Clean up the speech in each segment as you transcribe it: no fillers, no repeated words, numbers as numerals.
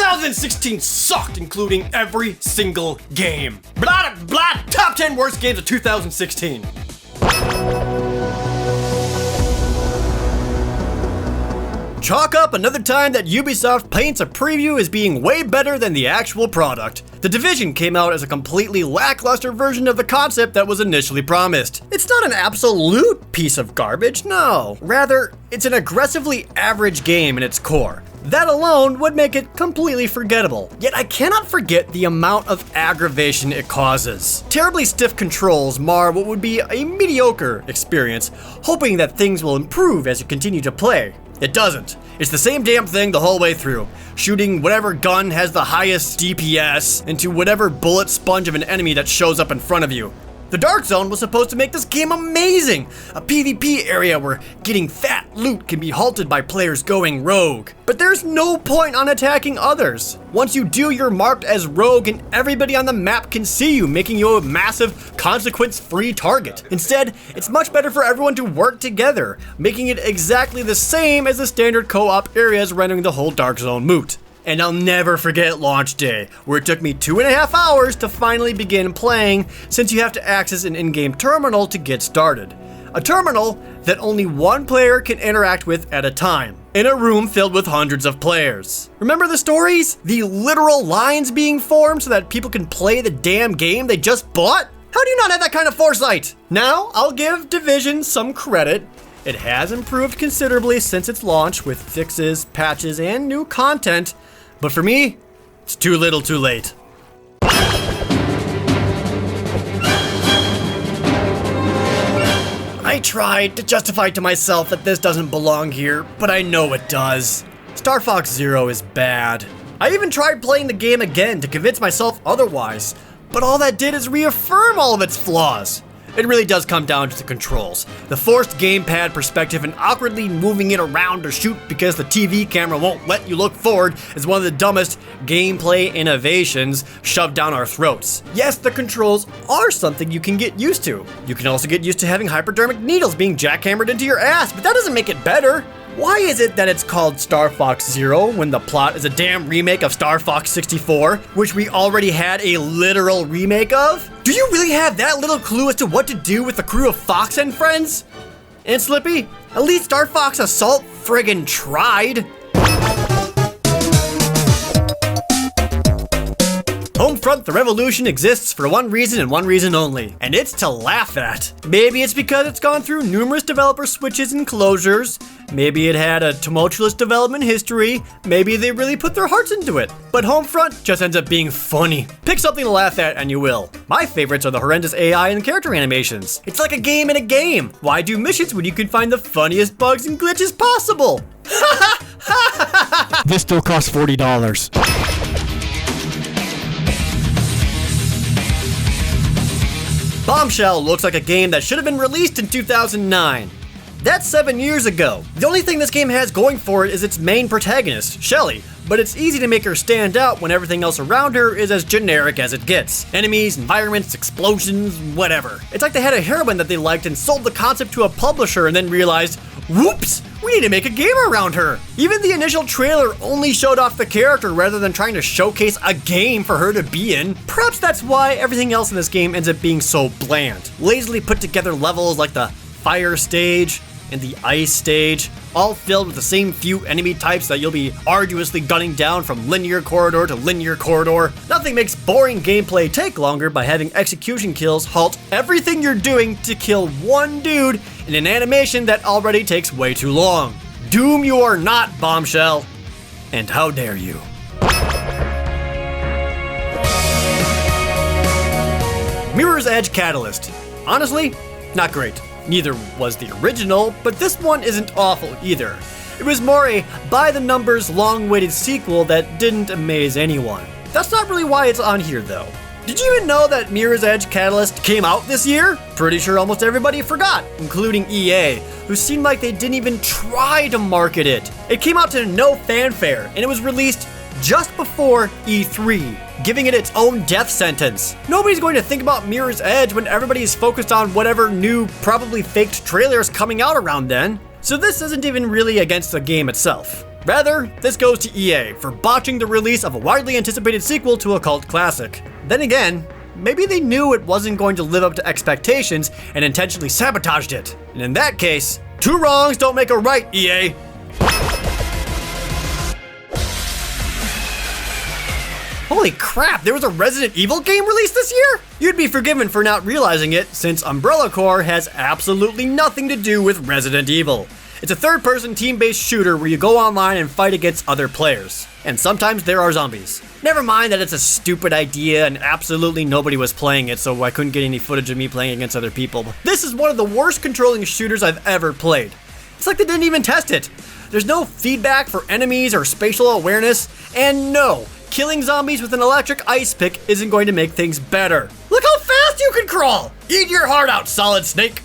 2016 sucked, including every single game. Blah, blah, top 10 worst games of 2016. Chalk up another time that Ubisoft paints a preview as being way better than the actual product. The Division came out as a completely lackluster version of the concept that was initially promised. It's not an absolute piece of garbage, no. Rather, it's an aggressively average game in its core. That alone would make it completely forgettable. Yet I cannot forget the amount of aggravation it causes. Terribly stiff controls mar what would be a mediocre experience, hoping that things will improve as you continue to play. It doesn't. It's the same damn thing the whole way through, shooting whatever gun has the highest DPS into whatever bullet sponge of an enemy that shows up in front of you. The Dark Zone was supposed to make this game amazing, a PvP area where getting fat loot can be halted by players going rogue. But there's no point on attacking others. Once you do, you're marked as rogue and everybody on the map can see you, making you a massive consequence-free target. Instead, it's much better for everyone to work together, making it exactly the same as the standard co-op areas, rendering the whole Dark Zone moot. And I'll never forget launch day, where it took me 2.5 hours to finally begin playing, since you have to access an in-game terminal to get started. A terminal that only one player can interact with at a time, in a room filled with hundreds of players. Remember the stories? The literal lines being formed so that people can play the damn game they just bought? How do you not have that kind of foresight? Now, I'll give Division some credit. It has improved considerably since its launch with fixes, patches, and new content. But for me, it's too little too late. I tried to justify to myself that this doesn't belong here, but I know it does. Star Fox Zero is bad. I even tried playing the game again to convince myself otherwise, but all that did is reaffirm all of its flaws. It really does come down to the controls. The forced gamepad perspective and awkwardly moving it around to shoot because the TV camera won't let you look forward is one of the dumbest gameplay innovations shoved down our throats. Yes, the controls are something you can get used to. You can also get used to having hypodermic needles being jackhammered into your ass, but that doesn't make it better. Why is it that it's called Star Fox Zero when the plot is a damn remake of Star Fox 64, which we already had a literal remake of? Do you really have that little clue as to what to do with the crew of Fox and friends? And Slippy, at least Star Fox Assault friggin' tried. Homefront the Revolution exists for one reason and one reason only, and it's to laugh at. Maybe it's because it's gone through numerous developer switches and closures, maybe it had a tumultuous development history, maybe they really put their hearts into it. But Homefront just ends up being funny. Pick something to laugh at and you will. My favorites are the horrendous AI and character animations. It's like a game in a game. Why do missions when you can find the funniest bugs and glitches possible? This still costs $40. Bombshell looks like a game that should have been released in 2009. That's 7 years ago. The only thing this game has going for it is its main protagonist, Shelly, but it's easy to make her stand out when everything else around her is as generic as it gets. Enemies, environments, explosions, whatever. It's like they had a heroine that they liked and sold the concept to a publisher and then realized, whoops, we need to make a game around her. Even the initial trailer only showed off the character rather than trying to showcase a game for her to be in. Perhaps that's why everything else in this game ends up being so bland. Lazily put together levels like the fire stage and the ice stage, all filled with the same few enemy types that you'll be arduously gunning down from linear corridor to linear corridor. Nothing makes boring gameplay take longer by having execution kills halt everything you're doing to kill one dude in an animation that already takes way too long. Doom you are not, Bombshell. And how dare you? Mirror's Edge Catalyst. Honestly, not great. Neither was the original, but this one isn't awful either. It was more a by-the-numbers, long-awaited sequel that didn't amaze anyone. That's not really why it's on here though. Did you even know that Mirror's Edge Catalyst came out this year? Pretty sure almost everybody forgot, including EA, who seemed like they didn't even try to market it. It came out to no fanfare, and it was released just before E3, giving it its own death sentence. Nobody's going to think about Mirror's Edge when everybody's focused on whatever new, probably faked trailers coming out around then. So this isn't even really against the game itself. Rather, this goes to EA for botching the release of a widely anticipated sequel to a cult classic. Then again, maybe they knew it wasn't going to live up to expectations and intentionally sabotaged it. And in that case, two wrongs don't make a right, EA. Holy crap, there was a Resident Evil game released this year? You'd be forgiven for not realizing it, since Umbrella Corps has absolutely nothing to do with Resident Evil. It's a third-person team-based shooter where you go online and fight against other players. And sometimes there are zombies. Never mind that it's a stupid idea and absolutely nobody was playing it, so I couldn't get any footage of me playing against other people. But this is one of the worst controlling shooters I've ever played. It's like they didn't even test it. There's no feedback for enemies or spatial awareness, and no, killing zombies with an electric ice pick isn't going to make things better. Look how fast you can crawl! Eat your heart out, Solid Snake!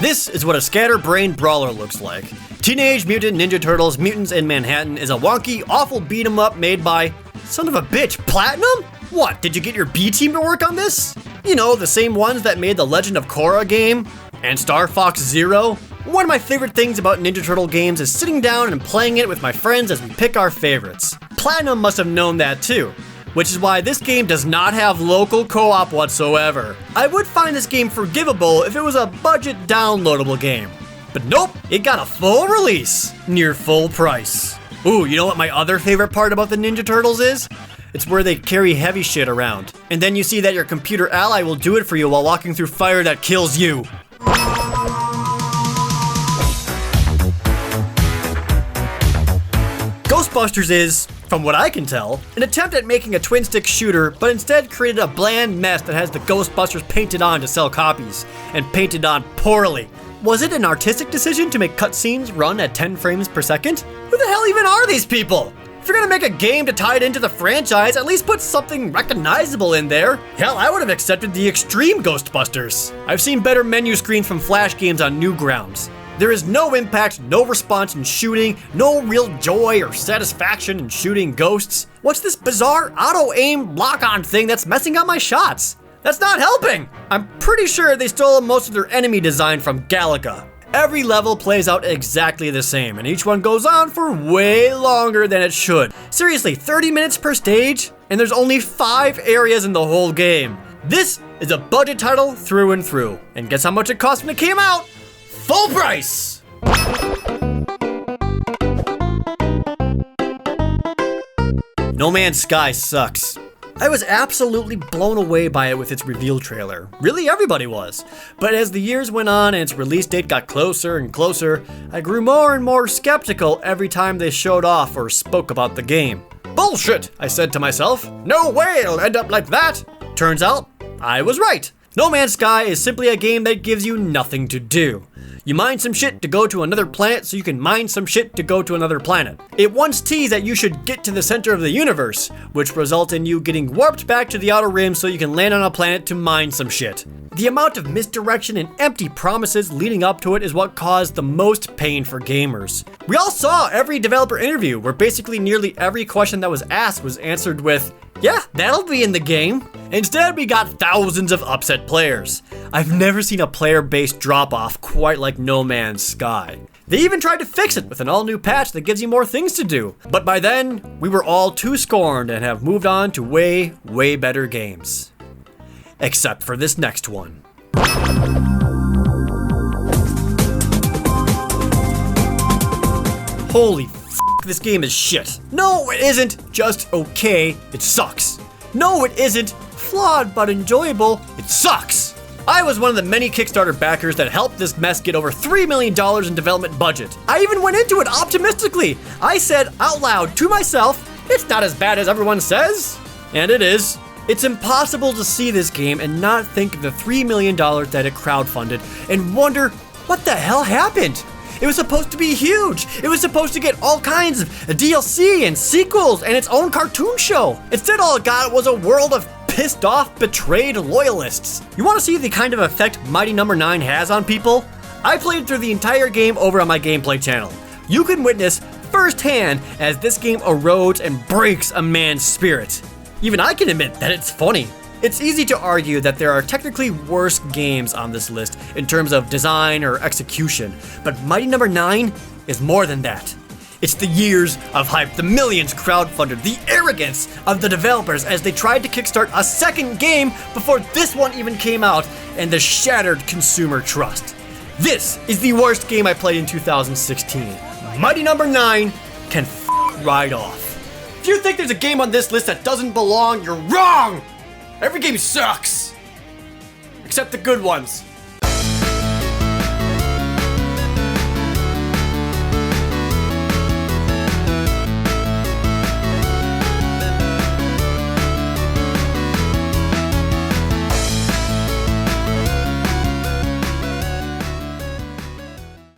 This is what a scatterbrained brawler looks like. Teenage Mutant Ninja Turtles Mutants in Manhattan is a wonky, awful beat-em-up made by, son of a bitch, Platinum? What, did you get your B team to work on this? You know, the same ones that made the Legend of Korra game and Star Fox Zero? One of my favorite things about Ninja Turtle games is sitting down and playing it with my friends as we pick our favorites. Platinum must have known that too, which is why this game does not have local co-op whatsoever. I would find this game forgivable if it was a budget downloadable game. But nope, it got a full release, near full price. Ooh, you know what my other favorite part about the Ninja Turtles is? It's where they carry heavy shit around. And then you see that your computer ally will do it for you while walking through fire that kills you. Ghostbusters is, from what I can tell, an attempt at making a twin-stick shooter, but instead created a bland mess that has the Ghostbusters painted on to sell copies, and painted on poorly. Was it an artistic decision to make cutscenes run at 10 frames per second? Who the hell even are these people? If you're gonna make a game to tie it into the franchise, at least put something recognizable in there. Hell, I would have accepted the Extreme Ghostbusters. I've seen better menu screens from Flash games on Newgrounds. There is no impact, no response in shooting, no real joy or satisfaction in shooting ghosts. What's this bizarre auto-aim lock-on thing that's messing up my shots? That's not helping! I'm pretty sure they stole most of their enemy design from Galaga. Every level plays out exactly the same, and each one goes on for way longer than it should. Seriously, 30 minutes per stage? And there's only 5 areas in the whole game. This is a budget title through and through. And guess how much it cost when it came out? Full price! No Man's Sky sucks. I was absolutely blown away by it with its reveal trailer. Really, everybody was. But as the years went on and its release date got closer and closer, I grew more and more skeptical every time they showed off or spoke about the game. Bullshit, I said to myself. No way it'll end up like that. Turns out, I was right. No Man's Sky is simply a game that gives you nothing to do. You mine some shit to go to another planet so you can mine some shit to go to another planet. It once teased that you should get to the center of the universe, which results in you getting warped back to the outer rim so you can land on a planet to mine some shit. The amount of misdirection and empty promises leading up to it is what caused the most pain for gamers. We all saw every developer interview where basically nearly every question that was asked was answered with, yeah, that'll be in the game. Instead, we got thousands of upset players. I've never seen a player-based drop-off quite like No Man's Sky. They even tried to fix it with an all-new patch that gives you more things to do. But by then, we were all too scorned and have moved on to way, way better games. Except for this next one. Holy f***, this game is shit. No, it isn't just okay, it sucks. No, it isn't flawed but enjoyable, it sucks. I was one of the many Kickstarter backers that helped this mess get over $3 million in development budget. I even went into it optimistically. I said out loud to myself, it's not as bad as everyone says. And it is. It's impossible to see this game and not think of the $3 million that it crowdfunded and wonder what the hell happened. It was supposed to be huge. It was supposed to get all kinds of DLC and sequels and its own cartoon show. Instead, all it got was a world of pissed off, betrayed loyalists. You want to see the kind of effect Mighty No. 9 has on people? I played through the entire game over on my gameplay channel. You can witness firsthand as this game erodes and breaks a man's spirit. Even I can admit that it's funny. It's easy to argue that there are technically worse games on this list in terms of design or execution, but Mighty No. 9 is more than that. It's the years of hype, the millions crowdfunded, the arrogance of the developers as they tried to kickstart a second game before this one even came out, and the shattered consumer trust. This is the worst game I played in 2016. Mighty No. 9 can right off. If you think there's a game on this list that doesn't belong, you're wrong! Every game sucks! Except the good ones.